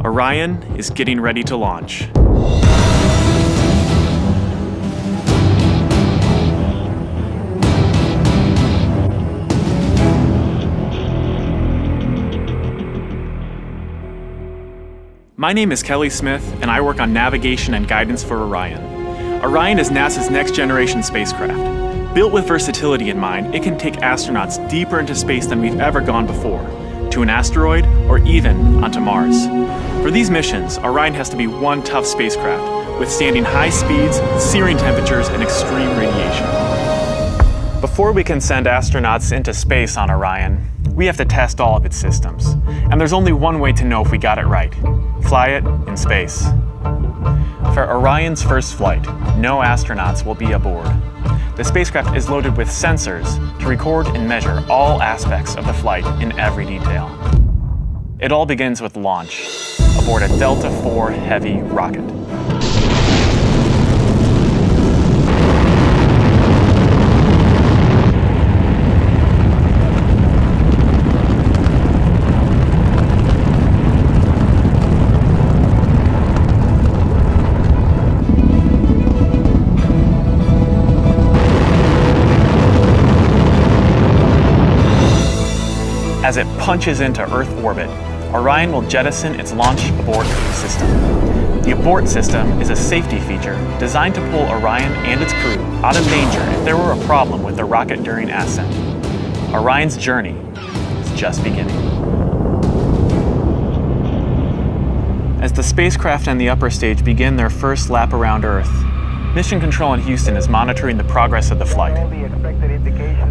Orion is getting ready to launch. My name is Kelly Smith, and I work on navigation and guidance for Orion. Orion is NASA's next-generation spacecraft. Built with versatility in mind, it can take astronauts deeper into space than we've ever gone before, to an asteroid or even onto Mars. For these missions, Orion has to be one tough spacecraft, withstanding high speeds, searing temperatures, and extreme radiation. Before we can send astronauts into space on Orion, we have to test all of its systems. And there's only one way to know if we got it right: fly it in space. For Orion's first flight, no astronauts will be aboard. The spacecraft is loaded with sensors to record and measure all aspects of the flight in every detail. It all begins with launch aboard a Delta IV Heavy rocket. As it punches into Earth orbit, Orion will jettison its launch abort system. The abort system is a safety feature designed to pull Orion and its crew out of danger if there were a problem with the rocket during ascent. Orion's journey is just beginning. As the spacecraft and the upper stage begin their first lap around Earth, Mission Control in Houston is monitoring the progress of the flight.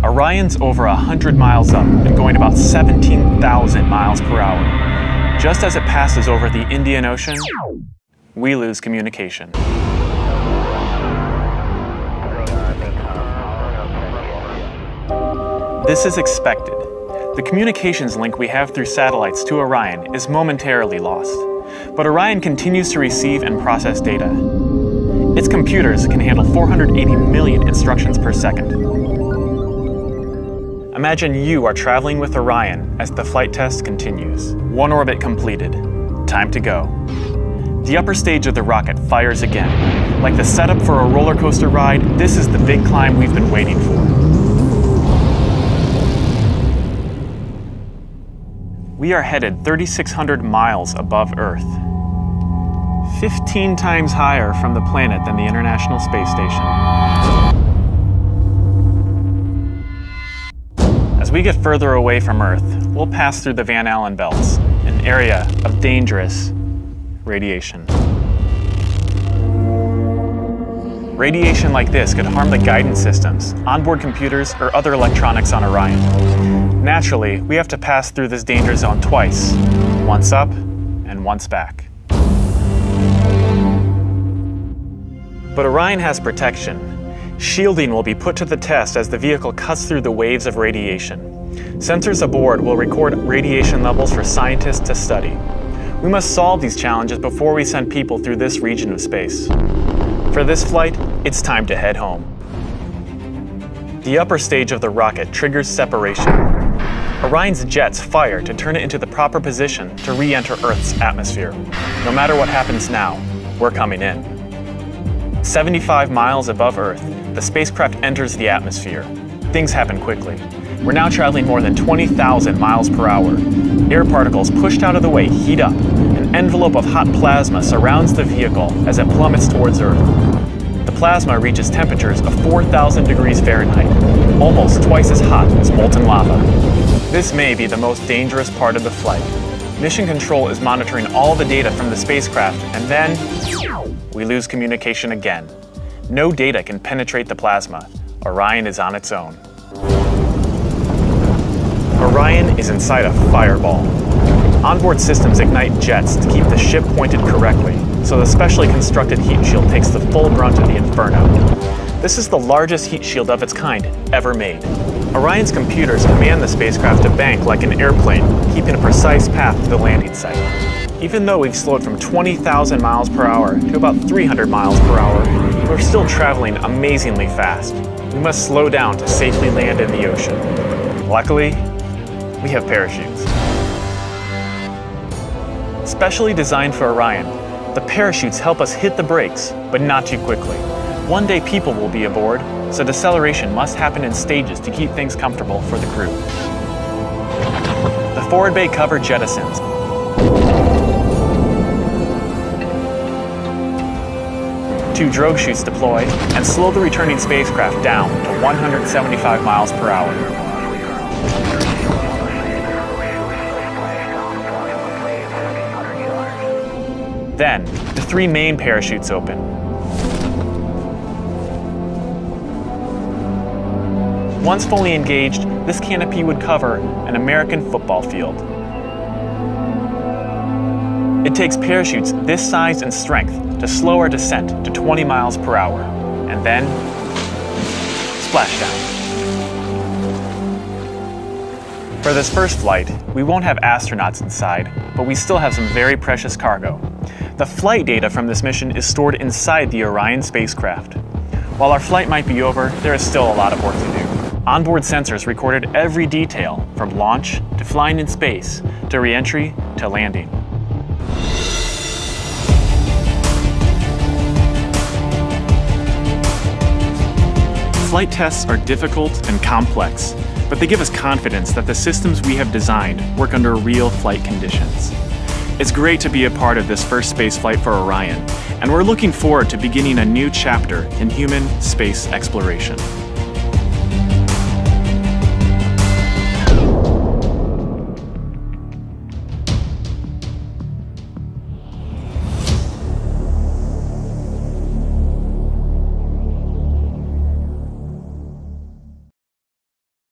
Orion's over 100 miles up and going about 17,000 miles per hour. Just as it passes over the Indian Ocean, we lose communication. This is expected. The communications link we have through satellites to Orion is momentarily lost, but Orion continues to receive and process data. Its computers can handle 480 million instructions per second. Imagine you are traveling with Orion as the flight test continues. One orbit completed. Time to go. The upper stage of the rocket fires again. Like the setup for a roller coaster ride, this is the big climb we've been waiting for. We are headed 3,600 miles above Earth. 15 times higher from the planet than the International Space Station. As we get further away from Earth, we'll pass through the Van Allen belts, an area of dangerous radiation. Radiation like this could harm the guidance systems, onboard computers, or other electronics on Orion. Naturally, we have to pass through this danger zone twice, once up and once back. But Orion has protection. Shielding will be put to the test as the vehicle cuts through the waves of radiation. Sensors aboard will record radiation levels for scientists to study. We must solve these challenges before we send people through this region of space. For this flight, it's time to head home. The upper stage of the rocket triggers separation. Orion's jets fire to turn it into the proper position to re-enter Earth's atmosphere. No matter what happens now, we're coming in. 75 miles above Earth, the spacecraft enters the atmosphere. Things happen quickly. We're now traveling more than 20,000 miles per hour. Air particles pushed out of the way heat up. An envelope of hot plasma surrounds the vehicle as it plummets towards Earth. The plasma reaches temperatures of 4,000 degrees Fahrenheit, almost twice as hot as molten lava. This may be the most dangerous part of the flight. Mission Control is monitoring all the data from the spacecraft, and then we lose communication again. No data can penetrate the plasma. Orion is on its own. Orion is inside a fireball. Onboard systems ignite jets to keep the ship pointed correctly, so the specially constructed heat shield takes the full brunt of the inferno. This is the largest heat shield of its kind ever made. Orion's computers command the spacecraft to bank like an airplane, keeping a precise path to the landing site. Even though we've slowed from 20,000 miles per hour to about 300 miles per hour, we're still traveling amazingly fast. We must slow down to safely land in the ocean. Luckily, we have parachutes. Specially designed for Orion, the parachutes help us hit the brakes, but not too quickly. One day people will be aboard, so deceleration must happen in stages to keep things comfortable for the crew. The forward bay cover jettisons. Two drogue chutes deploy and slow the returning spacecraft down to 175 miles per hour. Then, the three main parachutes open. Once fully engaged, this canopy would cover an American football field. It takes parachutes this size and strength to slow our descent to 20 miles per hour, and then splashdown. For this first flight, we won't have astronauts inside, but we still have some very precious cargo. The flight data from this mission is stored inside the Orion spacecraft. While our flight might be over, there is still a lot of work to do. Onboard sensors recorded every detail, from launch to flying in space, to re-entry to landing. Flight tests are difficult and complex, but they give us confidence that the systems we have designed work under real flight conditions. It's great to be a part of this first space flight for Orion, and we're looking forward to beginning a new chapter in human space exploration.